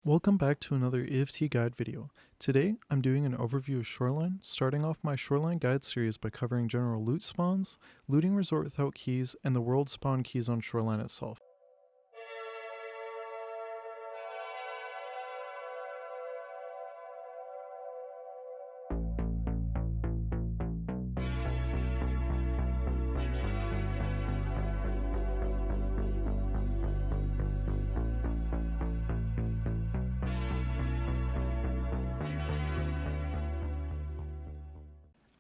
Welcome back to another EFT guide video. Today, I'm doing an overview of Shoreline, starting off my Shoreline guide series by covering general loot spawns, looting resort without keys, and the world spawn keys on Shoreline itself.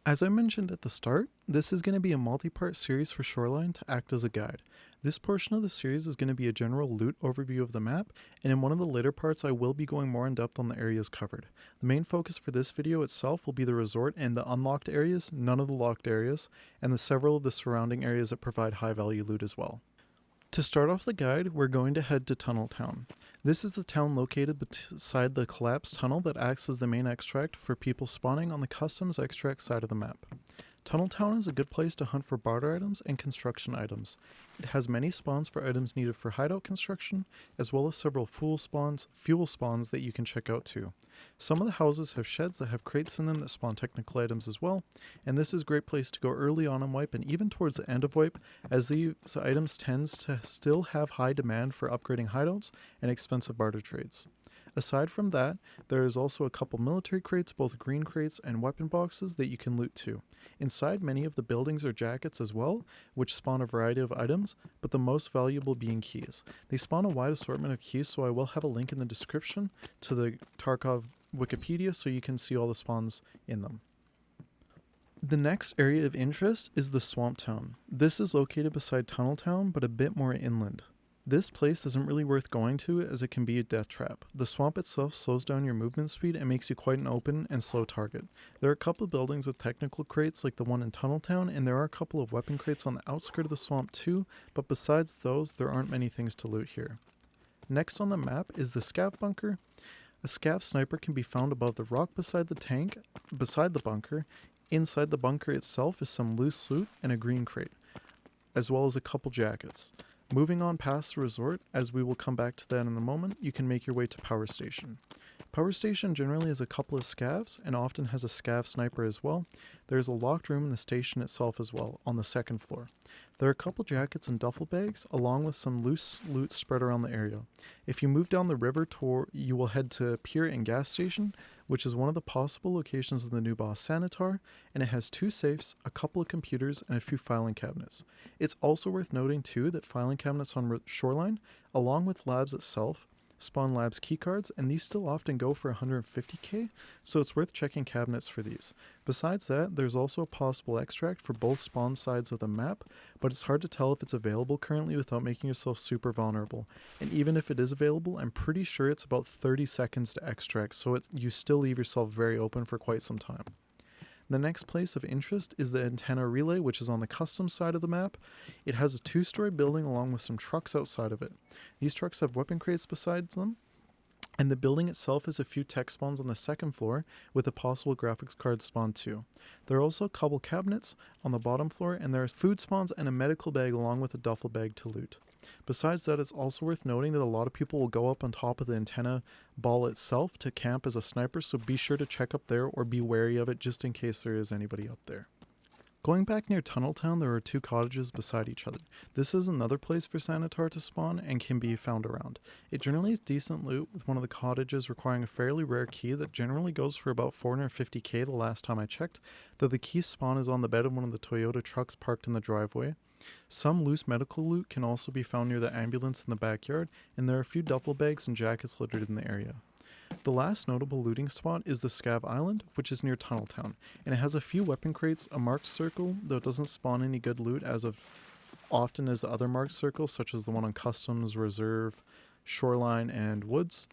As I mentioned at the start, this is going to be a multi-part series for Shoreline to act as a guide. This portion of the series is going to be a general loot overview of the map, and in one of the later parts I will be going more in depth on the areas covered. The main focus for this video itself will be the resort and the unlocked areas, none of the locked areas, and the several of the surrounding areas that provide high value loot as well. To start off the guide, we're going to head to Tunnel Town. This is the town located beside the collapsed tunnel that acts as the main extract for people spawning on the customs extract side of the map. Tunnel Town is a good place to hunt for barter items and construction items. It has many spawns for items needed for hideout construction, as well as several fuel spawns that you can check out too. Some of the houses have sheds that have crates in them that spawn technical items as well, and this is a great place to go early on in wipe and even towards the end of wipe, as these items tends to still have high demand for upgrading hideouts and expensive barter trades. Aside from that, there is also a couple military crates, both green crates and weapon boxes that you can loot too. Inside many of the buildings are jackets as well, which spawn a variety of items, but the most valuable being keys. They spawn a wide assortment of keys, so I will have a link in the description to the Tarkov Wikipedia so you can see all the spawns in them. The next area of interest is the Swamp Town. This is located beside Tunnel Town, but a bit more inland. This place isn't really worth going to as it can be a death trap. The swamp itself slows down your movement speed and makes you quite an open and slow target. There are a couple of buildings with technical crates like the one in Tunnel Town, and there are a couple of weapon crates on the outskirts of the swamp too, but besides those, there aren't many things to loot here. Next on the map is the Scav Bunker. A Scav sniper can be found above the rock beside the bunker. Inside the bunker itself is some loose loot and a green crate, as well as a couple jackets. Moving on past the resort, as we will come back to that in a moment, you can make your way to Power Station. Power Station generally has a couple of scavs and often has a scav sniper as well. There is a locked room in the station itself as well, on the second floor. There are a couple jackets and duffel bags, along with some loose loot spread around the area. If you move down the river, you will head to Pier and Gas Station, which is one of the possible locations of the new boss Sanitar, and it has 2 safes, a couple of computers, and a few filing cabinets. It's also worth noting too that filing cabinets on Shoreline, along with labs itself, spawn labs keycards, and these still often go for 150k, so it's worth checking cabinets for these. Besides that, there's also a possible extract for both spawn sides of the map, but it's hard to tell if it's available currently without making yourself super vulnerable. And even if it is available, I'm pretty sure it's about 30 seconds to extract, so you still leave yourself very open for quite some time. The next place of interest is the antenna relay, which is on the custom side of the map. It has a 2-story building along with some trucks outside of it. These trucks have weapon crates besides them, and the building itself has a few tech spawns on the second floor with a possible graphics card spawn too. There are also a couple cabinets on the bottom floor, and there are food spawns and a medical bag along with a duffel bag to loot. Besides that, it's also worth noting that a lot of people will go up on top of the antenna ball itself to camp as a sniper, so be sure to check up there or be wary of it just in case there is anybody up there. Going back near Tunnel Town, there are 2 cottages beside each other. This is another place for Sanitar to spawn and can be found around. It generally is decent loot, with one of the cottages requiring a fairly rare key that generally goes for about 450k the last time I checked, though the key spawn is on the bed of one of the Toyota trucks parked in the driveway. Some loose medical loot can also be found near the ambulance in the backyard, and there are a few duffel bags and jackets littered in the area. The last notable looting spot is the Scav Island, which is near Tunnel Town, and it has a few weapon crates, a marked circle, though it doesn't spawn any good loot as often as the other marked circles, such as the one on Customs, Reserve, Shoreline, and Woods,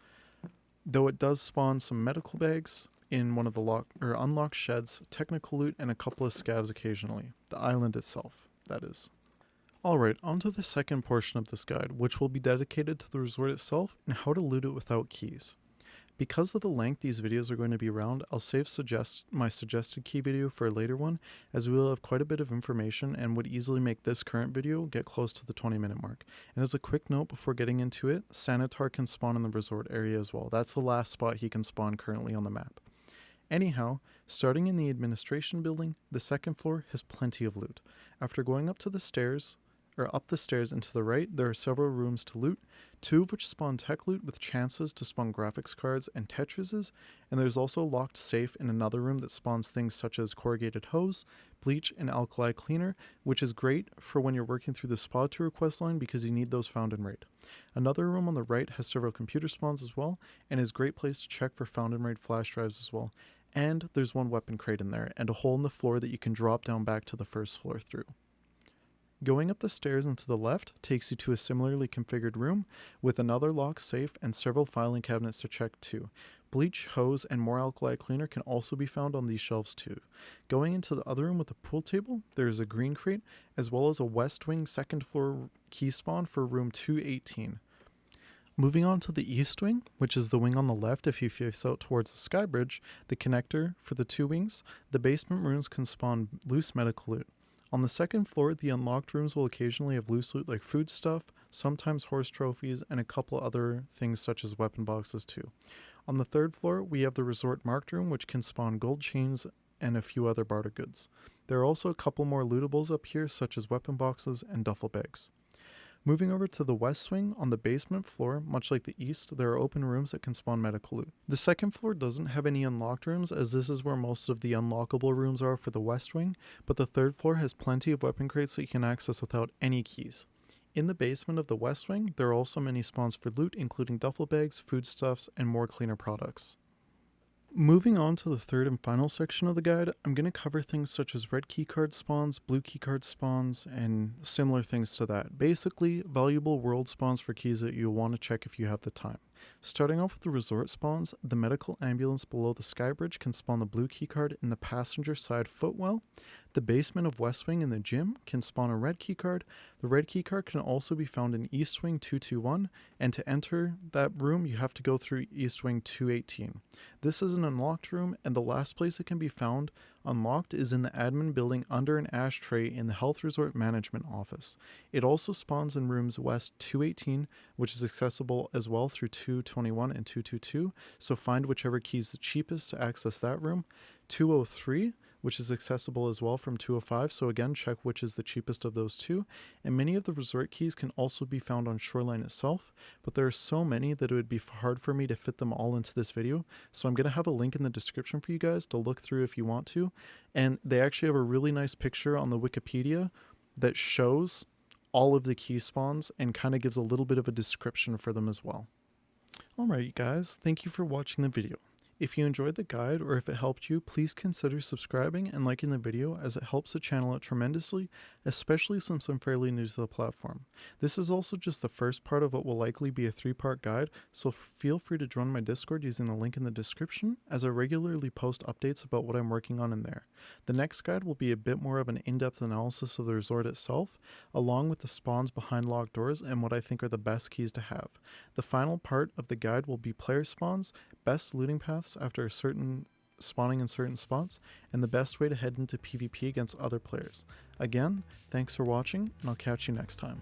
though it does spawn some medical bags in one of the unlocked sheds, technical loot, and a couple of scavs occasionally. The island itself, that is. Alright, on to the second portion of this guide, which will be dedicated to the resort itself and how to loot it without keys. Because of the length these videos are going to be around, I'll save my suggested key video for a later one, as we will have quite a bit of information and would easily make this current video get close to the 20-minute mark. And as a quick note before getting into it, Sanitar can spawn in the resort area as well. That's the last spot he can spawn currently on the map. Anyhow, starting in the administration building, the second floor has plenty of loot. After going up the stairs and to the right, there are several rooms to loot, 2 of which spawn tech loot with chances to spawn graphics cards and Tetrises, and there's also a locked safe in another room that spawns things such as corrugated hose, bleach, and alkali cleaner, which is great for when you're working through the spa tour quest line because you need those found in raid. Another room on the right has several computer spawns as well, and is a great place to check for found in raid flash drives as well. And there's one weapon crate in there, and a hole in the floor that you can drop down back to the first floor through. Going up the stairs and to the left takes you to a similarly configured room with another locked safe and several filing cabinets to check too. Bleach, hose, and more alkali cleaner can also be found on these shelves too. Going into the other room with a pool table, there is a green crate as well as a west wing second floor key spawn for room 218. Moving on to the east wing, which is the wing on the left if you face out towards the sky bridge, the connector for the 2 wings, the basement rooms can spawn loose medical loot. On the second floor, the unlocked rooms will occasionally have loose loot like food stuff, sometimes horse trophies, and a couple other things such as weapon boxes too. On the third floor, we have the resort marked room, which can spawn gold chains and a few other barter goods. There are also a couple more lootables up here, such as weapon boxes and duffel bags. Moving over to the west wing, on the basement floor, much like the east, there are open rooms that can spawn medical loot. The second floor doesn't have any unlocked rooms, as this is where most of the unlockable rooms are for the west wing, but the third floor has plenty of weapon crates that you can access without any keys. In the basement of the west wing, there are also many spawns for loot, including duffel bags, foodstuffs, and more cleaner products. Moving on to the third and final section of the guide, I'm going to cover things such as red keycard spawns, blue keycard spawns, and similar things to that. Basically, valuable world spawns for keys that you'll want to check if you have the time. Starting off with the resort spawns, the medical ambulance below the skybridge can spawn the blue keycard in the passenger side footwell. The basement of West Wing in the gym can spawn a red keycard. The red keycard can also be found in East Wing 221, and to enter that room you have to go through East Wing 218. This is an unlocked room, and the last place it can be found unlocked is in the admin building under an ashtray in the Health Resort Management Office. It also spawns in rooms West 218, which is accessible as well through 221 and 222, so find whichever key is the cheapest to access that room. 203, which is accessible as well from 205, so again check which is the cheapest of those two. And many of the resort keys can also be found on Shoreline itself, but there are so many that it would be hard for me to fit them all into this video, so I'm going to have a link in the description for you guys to look through if you want to. And they actually have a really nice picture on the Wikipedia that shows all of the key spawns and kind of gives a little bit of a description for them as well. Alright guys, thank you for watching the video. If you enjoyed the guide or if it helped you, please consider subscribing and liking the video, as it helps the channel out tremendously, especially since I'm fairly new to the platform. This is also just the first part of what will likely be a 3-part guide, so feel free to join my Discord using the link in the description, as I regularly post updates about what I'm working on in there. The next guide will be a bit more of an in-depth analysis of the resort itself, along with the spawns behind locked doors and what I think are the best keys to have. The final part of the guide will be player spawns, best looting paths after spawning in certain spots, and the best way to head into PvP against other players. Again, thanks for watching, and I'll catch you next time.